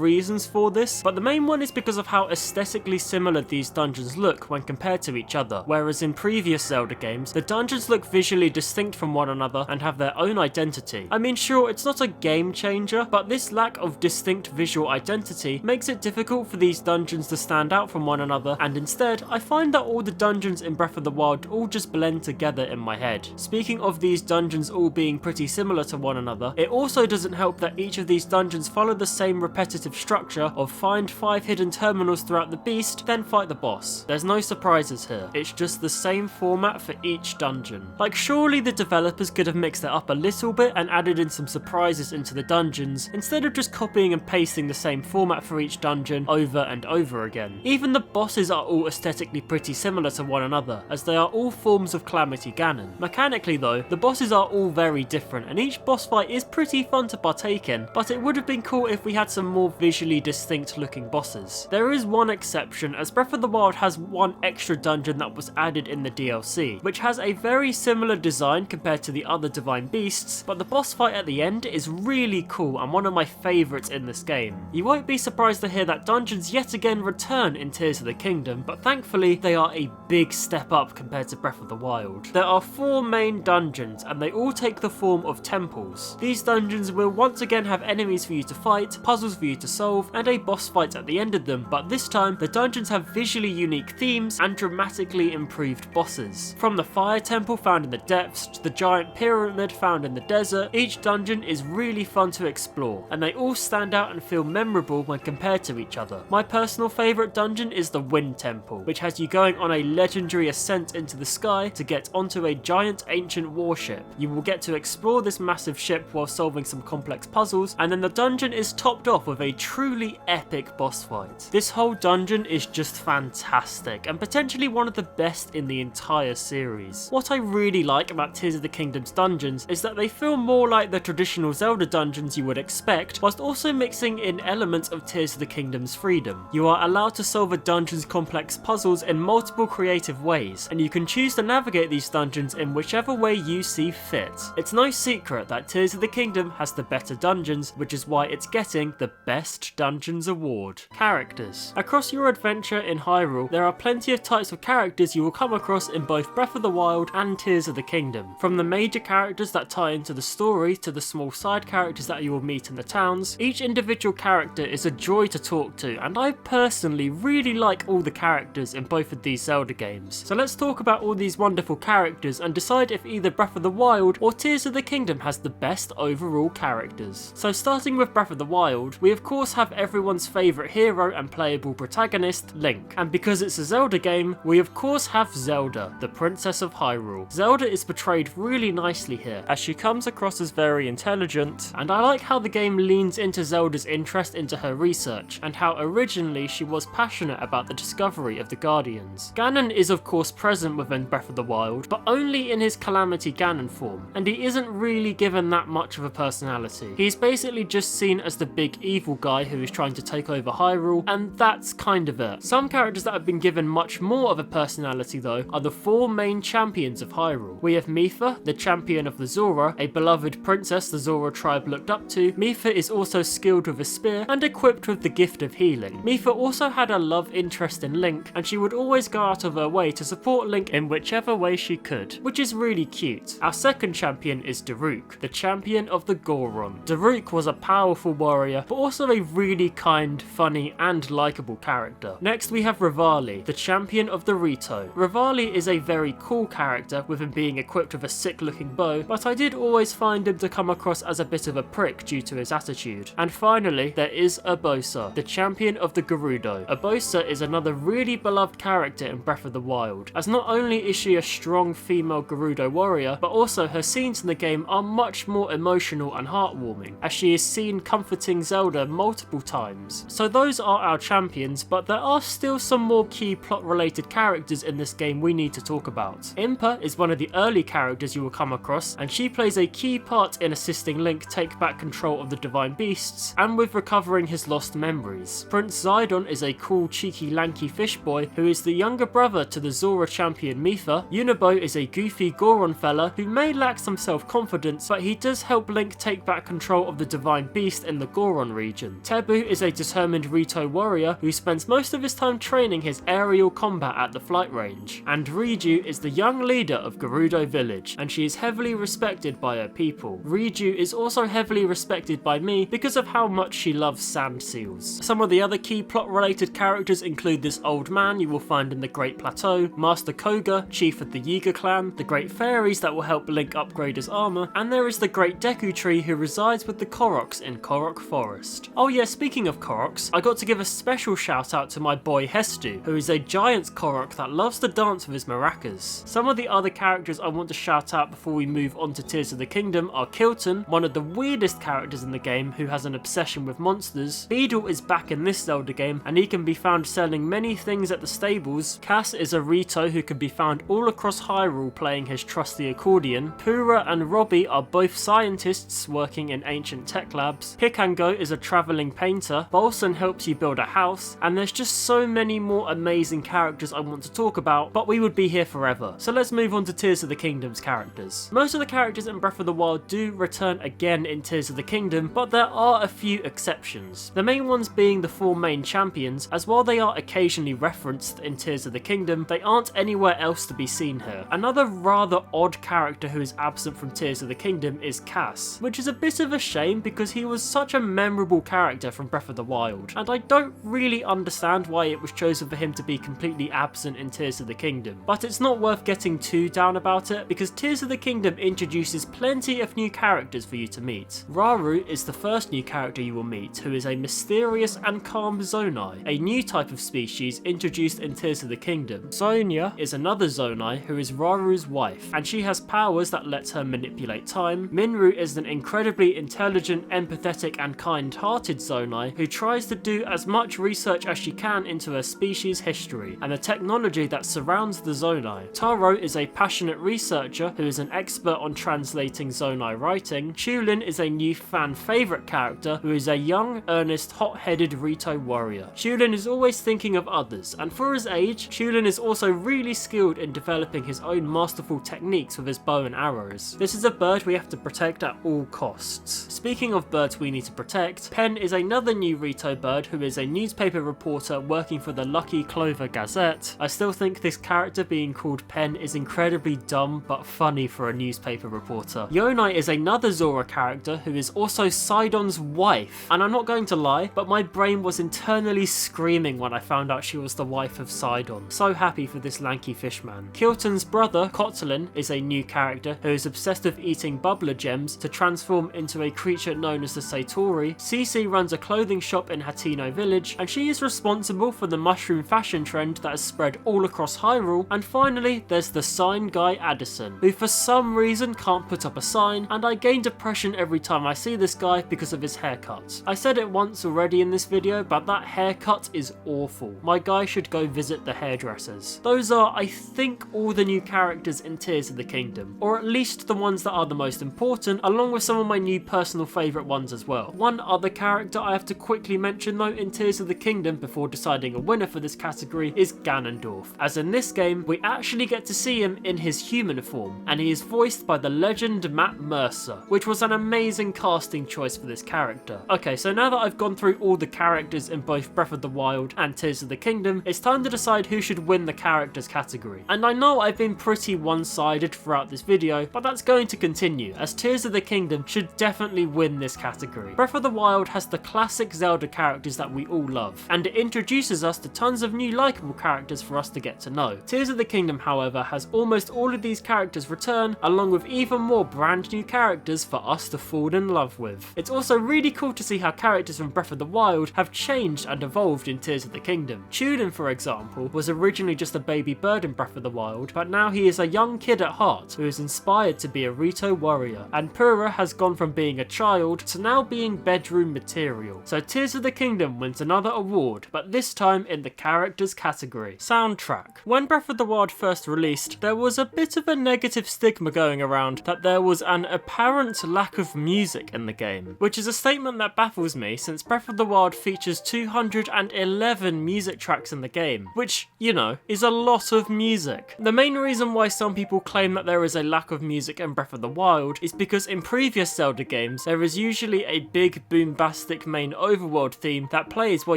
reasons for this, but the main one is because of how aesthetically similar these dungeons look when compared to each other, whereas in previous Zelda games, the dungeons look visually distinct from one another and have their own identity. I mean, sure, it's not a game changer, but this lack of distinct visual identity makes it difficult for these dungeons to stand out from one another, and instead, I find that all the dungeons in Breath of the Wild all just blend together in my head. Speaking of these dungeons all being pretty similar to one another, it also doesn't help that each of these dungeons follow the same repetitive structure of find 5 hidden terminals throughout the beast, then fight the boss. There's no surprises here, it's just the same format for each dungeon. Like, surely the developers could have mixed it up a little bit and added in some surprises into the dungeons, instead of just copying and pasting the same format for each dungeon over and over again. Even the bosses are all aesthetically pretty similar to one another, as they are all forms of Calamity Ganon. Mechanically though, the bosses are all very different, and each boss fight is pretty fun to partake in, but it would have been cool if we had some more visually distinct looking bosses. There is one exception, as Breath of the Wild has one extra dungeon that was added in the DLC, which has a very similar design compared to the other Divine Beasts, but the boss fight at the end is really cool and one of my favourites in this game. You won't be surprised to hear that dungeons yet again return in Tears of the Kingdom, but thankfully they are a big step up compared to Breath of the Wild. There are 4 main dungeons, and they all take the form of temples. Overworld. These dungeons will once again have enemies for you to fight, puzzles for you to solve, and a boss fight at the end of them, but this time the dungeons have visually unique themes and dramatically improved bosses. From the fire temple found in the depths to the giant pyramid found in the desert, each dungeon is really fun to explore, and they all stand out and feel memorable when compared to each other. My personal favourite dungeon is the Wind Temple, which has you going on a legendary ascent into the sky to get onto a giant ancient warship. You will get to explore this massive ship while solving some complex puzzles, and then the dungeon is topped off with a truly epic boss fight. This whole dungeon is just fantastic, and potentially one of the best in the entire series. What I really like about Tears of the Kingdom's dungeons is that they feel more like the traditional Zelda dungeons you would expect, whilst also mixing in elements of Tears of the Kingdom's freedom. You are allowed to solve a dungeon's complex puzzles in multiple creative ways, and you can choose to navigate these dungeons in whichever way you see fit. It's no secret that Tears of the Kingdom has the better dungeons, which is why it's getting the Best Dungeons award. Characters. Across your adventure in Hyrule, there are plenty of types of characters you will come across in both Breath of the Wild and Tears of the Kingdom. From the major characters that tie into the story to the small side characters that you will meet in the towns, each individual character is a joy to talk to, and I personally really like all the characters in both of these Zelda games. So let's talk about all these wonderful characters and decide if either Breath of the Wild or Tears of the Kingdom has the best overall characters. So starting with Breath of the Wild, we of course have everyone's favourite hero and playable protagonist, Link. And because it's a Zelda game, we of course have Zelda, the Princess of Hyrule. Zelda is portrayed really nicely here, as she comes across as very intelligent, and I like how the game leans into Zelda's interest into her research, and how originally she was passionate about the discovery of the Guardians. Ganon is of course present within Breath of the Wild, but only in his Calamity Ganon form, and he isn't really given that much of a personality. He's basically just seen as the big evil guy who is trying to take over Hyrule, and that's kind of it. Some characters that have been given much more of a personality though are the four main champions of Hyrule. We have Mipha, the champion of the Zora, a beloved princess the Zora tribe looked up to. Mipha is also skilled with a spear and equipped with the gift of healing. Mipha also had a love interest in Link, and she would always go out of her way to support Link in whichever way she could, which is really cute. Our second champion is Daruk, the champion of the Goron. Daruk was a powerful warrior, but also a really kind, funny, and likeable character. Next we have Rivali, the champion of the Rito. Rivali is a very cool character, with him being equipped with a sick looking bow, but I did always find him to come across as a bit of a prick due to his attitude. And finally, there is Urbosa, the champion of the Gerudo. Urbosa is another really beloved character in Breath of the Wild, as not only is she a strong female Gerudo warrior, but also her scenes in the game are much more emotional and heartwarming, as she is seen comforting Zelda multiple times. So those are our champions, but there are still some more key plot related characters in this game we need to talk about. Impa is one of the early characters you will come across, and she plays a key part in assisting Link take back control of the divine beasts and with recovering his lost memories. Prince Zidon is a cool, cheeky, lanky fish boy who is the younger brother to the Zora champion Mipha. Unibo is a goofy Goron fella who may lack some self-confidence, but he does help Link take back control of the divine beast in the Goron region. Tebu is a determined Rito warrior who spends most of his time training his aerial combat at the flight range. And Riju is the young leader of Gerudo village, and she is heavily respected by her people. Riju is also heavily respected by me because of how much she loves sand seals. Some of the other key plot related characters include this old man you will find in the Great Plateau, Master Koga, chief of the Yiga clan, the great fairies that will help Link upgrade his armor, and there is the great Deku Tree who resides with the Koroks in Korok Forest. Oh yeah, speaking of Koroks, I got to give a special shout out to my boy Hestu, who is a giant Korok that loves to dance with his maracas. Some of the other characters I want to shout out before we move on to Tears of the Kingdom are Kilton, one of the weirdest characters in the game who has an obsession with monsters. Beedle is back in this Zelda game, and he can be found selling many things at the stables. Cass is a Rito who can be found all across Hyrule playing his trusty accordion. Pura and Robbie are both scientists working in ancient tech labs. Pikango is a travelling painter. Bolson helps you build a house, and there's just so many more amazing characters I want to talk about, but we would be here forever. So let's move on to Tears of the Kingdom's characters. Most of the characters in Breath of the Wild do return again in Tears of the Kingdom, but there are a few exceptions. The main ones being the four main champions, as while they are occasionally referenced in Tears of the Kingdom, they aren't anywhere else to be seen here. Another rather odd character who is absent from Tears of the Kingdom is Cass, which is a bit of a shame because he was such a memorable character from Breath of the Wild, and I don't really understand why it was chosen for him to be completely absent in Tears of the Kingdom. But it's not worth getting too down about it, because Tears of the Kingdom introduces plenty of new characters for you to meet. Rauru is the first new character you will meet, who is a mysterious and calm Zonai, a new type of species introduced in Tears of the Kingdom. Zonia is another Zonai who is Raru's wife, and she has powers that lets her manipulate time. Minru is an incredibly intelligent, empathetic and kind-hearted Zonai who tries to do as much research as she can into her species' history and the technology that surrounds the Zonai. Taro is a passionate researcher who is an expert on translating Zonai writing. Chulin is a new fan favourite character who is a young, earnest, hot-headed Rito warrior. Chulin is always thinking of others, and for his age, Chulin is also really skilled in developing his own masterful techniques with his bow and arrows. This is a bird we have to protect at all costs. Speaking of birds we need to protect, Pen is another new Rito bird who is a newspaper reporter working for the Lucky Clover Gazette. I still think this character being called Pen is incredibly dumb but funny for a newspaper reporter. Yonai is another Zora character who is also Sidon's wife, and I'm not going to lie, but my brain was internally screaming when I found out she was the wife of Sidon. So happy for this lanky fishman. Kilton's brother, Kotlin, is a new character who is obsessed with eating bubbler gems to transform into a creature known as the Satori. Cece runs a clothing shop in Hateno Village, and she is responsible for the mushroom fashion trend that has spread all across Hyrule. And finally, there's the sign guy Addison, who for some reason can't put up a sign, and I gain depression every time I see this guy because of his haircut. I said it once already in this video, but that haircut is awful. My guy should go visit the hairdressers. Those are, I think, all the new characters in Tears of the Kingdom, or at least the ones that are the most important, along with some of my new personal favourite ones as well. One other character I have to quickly mention though in Tears of the Kingdom before deciding a winner for this category is Ganondorf, as in this game we actually get to see him in his human form, and he is voiced by the legend Matt Mercer, which was an amazing casting choice for this character. Okay, so now that I've gone through all the characters in both Breath of the Wild and Tears of the Kingdom, it's time to decide who should win the characters category. And I know I've been pretty one-sided throughout this video, but that's going to continue, as Tears of the Kingdom should definitely win this category. Breath of the Wild has the classic Zelda characters that we all love, and it introduces us to tons of new likeable characters for us to get to know. Tears of the Kingdom, however, has almost all of these characters return, along with even more brand new characters for us to fall in love with. It's also really cool to see how characters from Breath of the Wild have changed and evolved in Tears of the Kingdom. Chulin, for example, was originally just a baby bird in Breath of the Wild, but now he is a young kid at heart who is inspired to be a Rito warrior, and Pura has gone from being a child to now being bedroom material. So Tears of the Kingdom wins another award, but this time in the characters category. Soundtrack. When Breath of the Wild first released, there was a bit of a negative stigma going around that there was an apparent lack of music in the game, which is a statement that baffles me since Breath of the Wild features 211 music tracks in the game, which, you know, is a lot of music. The main reason why some people claim that there is a lack of music in Breath of the Wild is because in previous Zelda games there is usually a big boombastic main overworld theme that plays while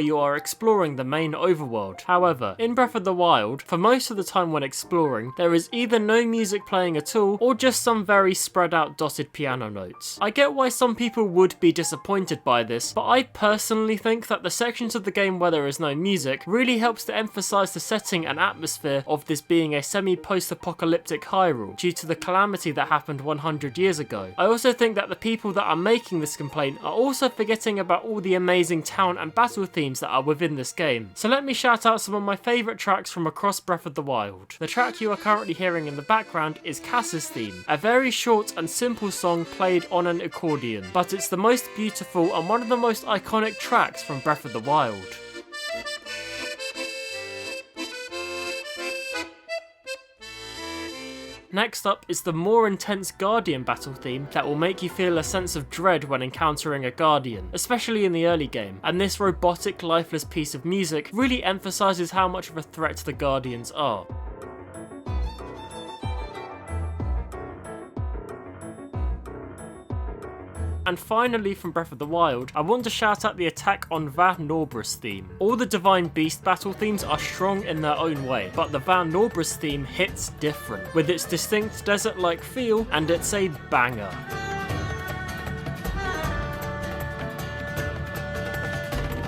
you are exploring the main overworld. However, in Breath of the Wild, for most of the time when exploring, there is either no music playing at all or just some very spread out dotted piano notes. I get why some people would be disappointed by this, but I personally think that the sections of the game where there is no music really helps to emphasise the setting and atmosphere of this being a semi-post-apocalyptic Hyrule due to the calamity that happened 100 years ago. I also think that the people that are making this complaint are also forgetting about all the amazing town and battle themes that are within this game. So let me shout out some of my favourite tracks from across Breath of the Wild. The track you are currently hearing in the background is Cass's theme, a very short and simple song played on an accordion, but it's the most beautiful and one of the most iconic tracks from Breath of the Wild. Next up is the more intense Guardian battle theme that will make you feel a sense of dread when encountering a Guardian, especially in the early game, and this robotic, lifeless piece of music really emphasises how much of a threat the Guardians are. And finally from Breath of the Wild, I want to shout out the Attack on Van Norbris theme. All the Divine Beast battle themes are strong in their own way, but the Van Norbris theme hits different, with its distinct desert-like feel, and it's a banger.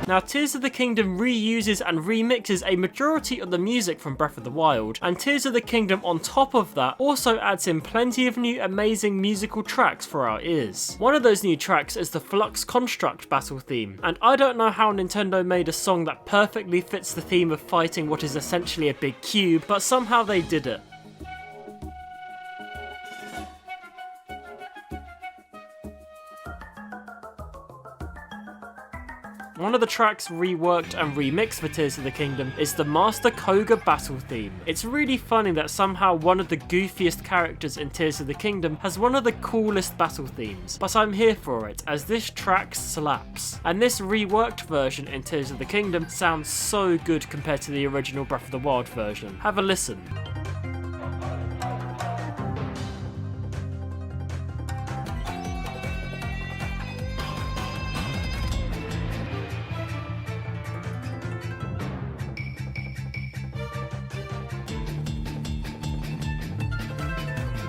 Now, Tears of the Kingdom reuses and remixes a majority of the music from Breath of the Wild, and Tears of the Kingdom on top of that also adds in plenty of new amazing musical tracks for our ears. One of those new tracks is the Flux Construct battle theme, and I don't know how Nintendo made a song that perfectly fits the theme of fighting what is essentially a big cube, but somehow they did it. One of the tracks reworked and remixed for Tears of the Kingdom is the Master Koga battle theme. It's really funny that somehow one of the goofiest characters in Tears of the Kingdom has one of the coolest battle themes, but I'm here for it as this track slaps. And this reworked version in Tears of the Kingdom sounds so good compared to the original Breath of the Wild version. Have a listen.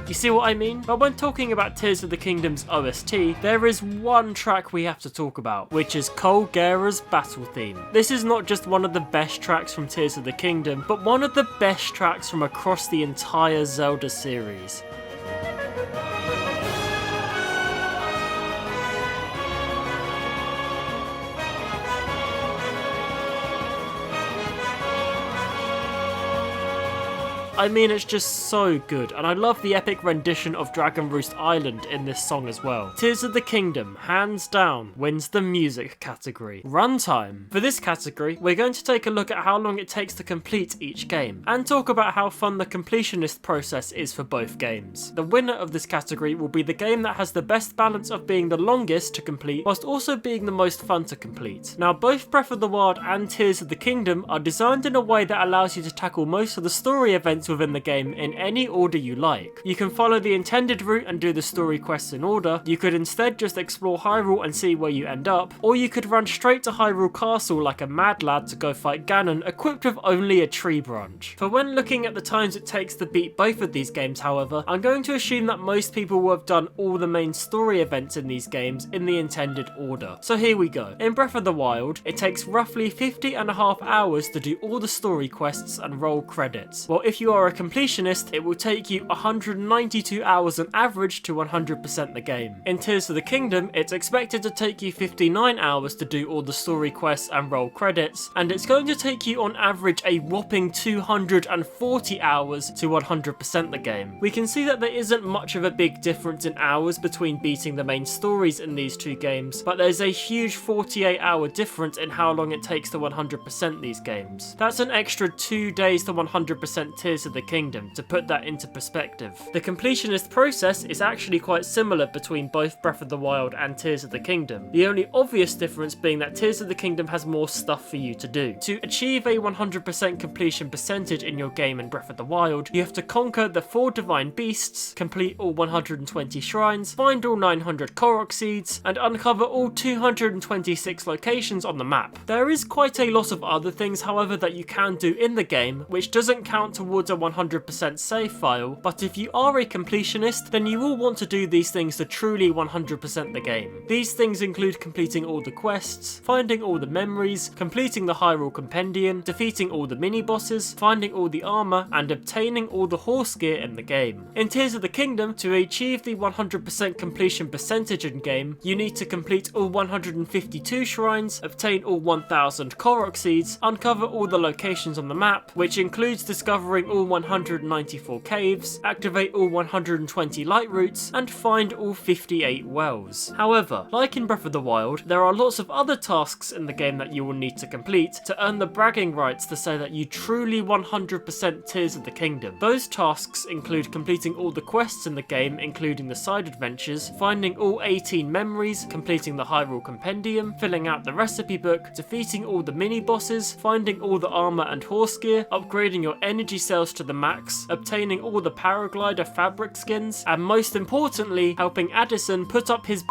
You see what I mean? But when talking about Tears of the Kingdom's OST, there is one track we have to talk about, which is Colgera's battle theme. This is not just one of the best tracks from Tears of the Kingdom, but one of the best tracks from across the entire Zelda series. I mean, it's just so good, and I love the epic rendition of Dragon Roost Island in this song as well. Tears of the Kingdom, hands down, wins the music category. Runtime. For this category, we're going to take a look at how long it takes to complete each game, and talk about how fun the completionist process is for both games. The winner of this category will be the game that has the best balance of being the longest to complete, whilst also being the most fun to complete. Now, both Breath of the Wild and Tears of the Kingdom are designed in a way that allows you to tackle most of the story events within the game in any order you like. You can follow the intended route and do the story quests in order, you could instead just explore Hyrule and see where you end up, or you could run straight to Hyrule Castle like a mad lad to go fight Ganon equipped with only a tree branch. For when looking at the times it takes to beat both of these games, however, I'm going to assume that most people will have done all the main story events in these games in the intended order. So here we go. In Breath of the Wild, it takes roughly 50.5 hours to do all the story quests and roll credits. Well, if you are a completionist, it will take you 192 hours on average to 100% the game. In Tears of the Kingdom, it's expected to take you 59 hours to do all the story quests and roll credits, and it's going to take you on average a whopping 240 hours to 100% the game. We can see that there isn't much of a big difference in hours between beating the main stories in these two games, but there's a huge 48-hour difference in how long it takes to 100% these games. That's an extra 2 days to 100% Tears of the Kingdom, to put that into perspective. The completionist process is actually quite similar between both Breath of the Wild and Tears of the Kingdom, the only obvious difference being that Tears of the Kingdom has more stuff for you to do. To achieve a 100% completion percentage in your game in Breath of the Wild, you have to conquer the 4 divine beasts, complete all 120 shrines, find all 900 Korok seeds, and uncover all 226 locations on the map. There is quite a lot of other things, however, that you can do in the game, which doesn't count towards a 100% save file, but if you are a completionist, then you will want to do these things to truly 100% the game. These things include completing all the quests, finding all the memories, completing the Hyrule Compendium, defeating all the mini-bosses, finding all the armor, and obtaining all the horse gear in the game. In Tears of the Kingdom, to achieve the 100% completion percentage in game, you need to complete all 152 shrines, obtain all 1000 Korok seeds, uncover all the locations on the map, which includes discovering all 194 caves, activate all 120 light routes, and find all 58 wells. However, like in Breath of the Wild, there are lots of other tasks in the game that you will need to complete to earn the bragging rights to say that you truly 100% Tears of the Kingdom. Those tasks include completing all the quests in the game, including the side adventures, finding all 18 memories, completing the Hyrule Compendium, filling out the recipe book, defeating all the mini-bosses, finding all the armor and horse gear, upgrading your energy cells to the max, obtaining all the paraglider fabric skins, and most importantly, helping Addison put up his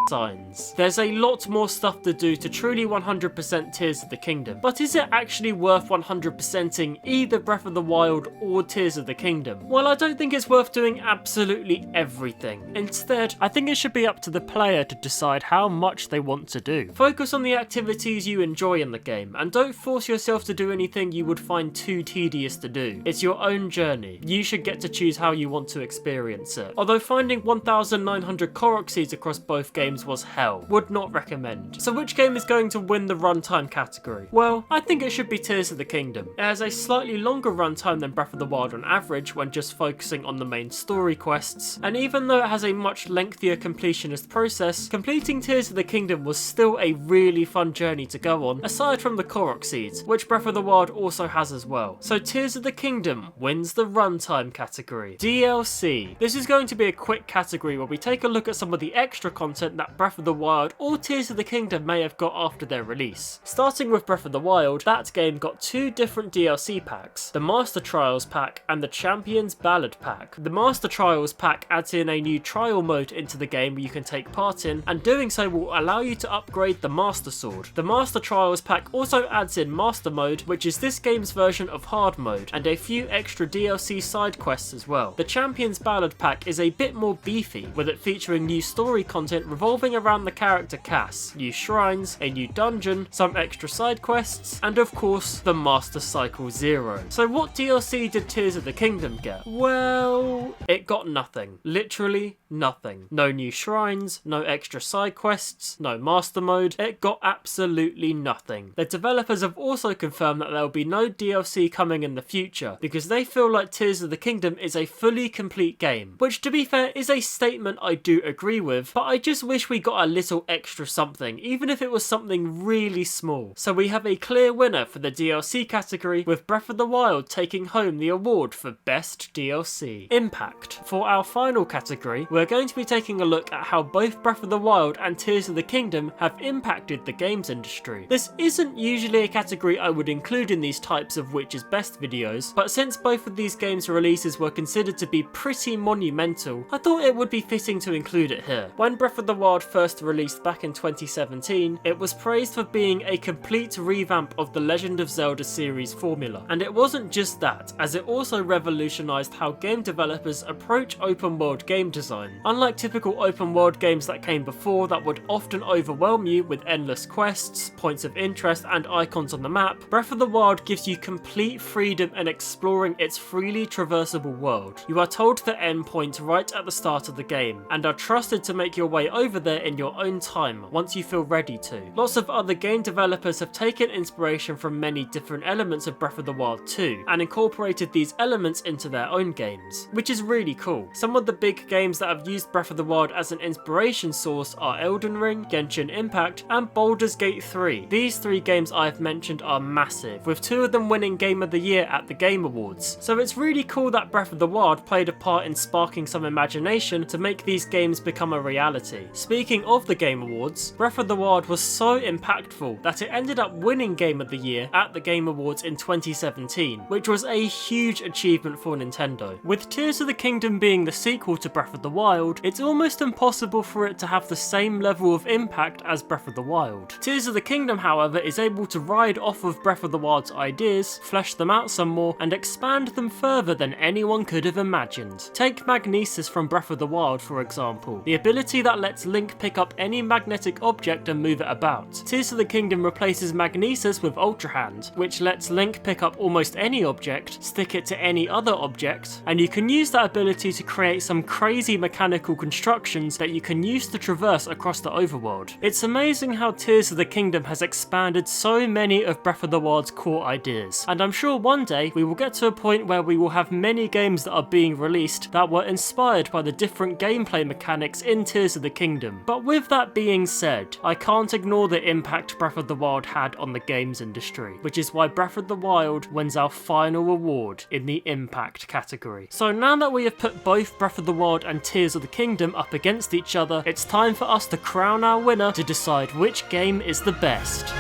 signs. There's a lot more stuff to do to truly 100% Tears of the Kingdom, but is it actually worth 100%ing either Breath of the Wild or Tears of the Kingdom? Well, I don't think it's worth doing absolutely everything. Instead, I think it should be up to the player to decide how much they want to do. Focus on the activities you enjoy in the game, and don't force yourself to do anything you would find too tedious to do. It's your own journey. You should get to choose how you want to experience it. Although finding 1,900 Korok seeds across both games was hell, would not recommend. So which game is going to win the runtime category? Well, I think it should be Tears of the Kingdom. It has a slightly longer runtime than Breath of the Wild on average when just focusing on the main story quests, and even though it has a much lengthier completionist process, completing Tears of the Kingdom was still a really fun journey to go on, aside from the Korok seeds, which Breath of the Wild also has as well. So Tears of the Kingdom wins the runtime category. DLC. This is going to be a quick category where we take a look at some of the extra content that Breath of the Wild or Tears of the Kingdom may have got after their release. Starting with Breath of the Wild, that game got two different DLC packs, the Master Trials pack and the Champions Ballad pack. The Master Trials pack adds in a new trial mode into the game you can take part in, and doing so will allow you to upgrade the Master Sword. The Master Trials pack also adds in Master Mode, which is this game's version of Hard Mode, and a few extra DLC side quests as well. The Champions Ballad pack is a bit more beefy, with it featuring new story content revolving around the character Cass, new shrines, a new dungeon, some extra side quests, and of course the Master Cycle Zero. So what DLC did Tears of the Kingdom get? Well, it got nothing. Literally nothing. No new shrines, no extra side quests, no master mode. It got absolutely nothing. The developers have also confirmed that there will be no DLC coming in the future because they feel like Tears of the Kingdom is a fully complete game, which to be fair is a statement I do agree with, but I just wish we got a little extra something, even if it was something really small. So we have a clear winner for the DLC category, with Breath of the Wild taking home the award for Best DLC. Impact. For our final category, we're going to be taking a look at how both Breath of the Wild and Tears of the Kingdom have impacted the games industry. This isn't usually a category I would include in these types of which is best videos, but since both of these games' releases were considered to be pretty monumental, I thought it would be fitting to include it here. When Breath of the Wild first released back in 2017, it was praised for being a complete revamp of the Legend of Zelda series formula. And it wasn't just that, as it also revolutionized how game developers approach open world game design. Unlike typical open world games that came before that would often overwhelm you with endless quests, points of interest and icons on the map, Breath of the Wild gives you complete freedom in exploring its freely traversable world. You are told the end point right at the start of the game, and are trusted to make your way over there in your own time once you feel ready to. Lots of other game developers have taken inspiration from many different elements of Breath of the Wild too, and incorporated these elements into their own games, which is really cool. Some of the big games that have used Breath of the Wild as an inspiration source are Elden Ring, Genshin Impact, and Baldur's Gate 3. These three games I have mentioned are massive, with two of them winning Game of the Year at the Game Awards, so it's really cool that Breath of the Wild played a part in sparking some imagination to make these games become a reality. Speaking of the Game Awards, Breath of the Wild was so impactful that it ended up winning Game of the Year at the Game Awards in 2017, which was a huge achievement for Nintendo. With Tears of the Kingdom being the sequel to Breath of the Wild, it's almost impossible for it to have the same level of impact as Breath of the Wild. Tears of the Kingdom, however, is able to ride off of Breath of the Wild's ideas, flesh them out some more, and expand them further than anyone could have imagined. Take Magnesis from Breath of the Wild for example, the ability that lets Link pick up any magnetic object and move it about. Tears of the Kingdom replaces Magnesis with Ultra Hand, which lets Link pick up almost any object, stick it to any other object, and you can use that ability to create some crazy mechanical constructions that you can use to traverse across the overworld. It's amazing how Tears of the Kingdom has expanded so many of Breath of the Wild's core ideas, and I'm sure one day we will get to a point where we will have many games that are being released that were inspired by the different gameplay mechanics in Tears of the Kingdom. But with that being said, I can't ignore the impact Breath of the Wild had on the games industry, which is why Breath of the Wild wins our final award in the impact category. So now that we have put both Breath of the Wild and Tears of the Kingdom up against each other, it's time for us to crown our winner to decide which game is the best.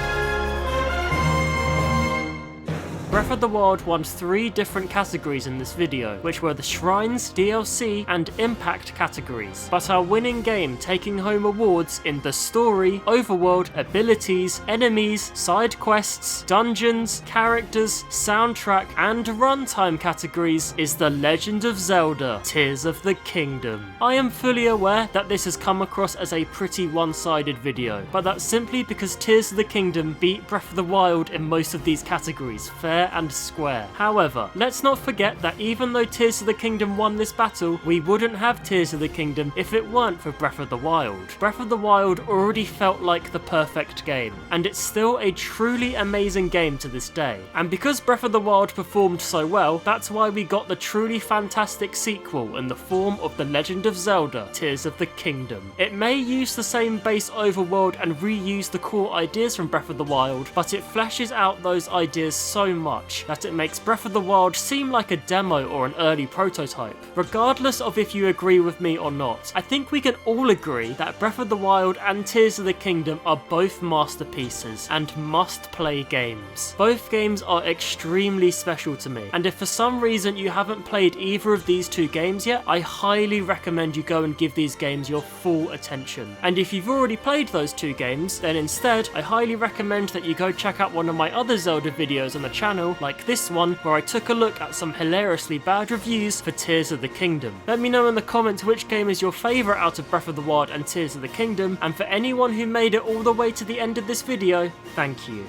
Breath of the Wild won 3 different categories in this video, which were the Shrines, DLC, and Impact categories, but our winning game taking home awards in the Story, Overworld, Abilities, Enemies, Side Quests, Dungeons, Characters, Soundtrack, and Runtime categories is The Legend of Zelda: Tears of the Kingdom. I am fully aware that this has come across as a pretty one-sided video, but that's simply because Tears of the Kingdom beat Breath of the Wild in most of these categories, fair and square. However, let's not forget that even though Tears of the Kingdom won this battle, we wouldn't have Tears of the Kingdom if it weren't for Breath of the Wild. Breath of the Wild already felt like the perfect game, and it's still a truly amazing game to this day. And because Breath of the Wild performed so well, that's why we got the truly fantastic sequel in the form of The Legend of Zelda: Tears of the Kingdom. It may use the same base overworld and reuse the core ideas from Breath of the Wild, but it fleshes out those ideas so much that it makes Breath of the Wild seem like a demo or an early prototype. Regardless of if you agree with me or not, I think we can all agree that Breath of the Wild and Tears of the Kingdom are both masterpieces and must-play games. Both games are extremely special to me, and if for some reason you haven't played either of these 2 games yet, I highly recommend you go and give these games your full attention. And if you've already played those 2 games, then instead, I highly recommend that you go check out one of my other Zelda videos on the channel, like this one, where I took a look at some hilariously bad reviews for Tears of the Kingdom. Let me know in the comments which game is your favourite out of Breath of the Wild and Tears of the Kingdom, and for anyone who made it all the way to the end of this video, thank you.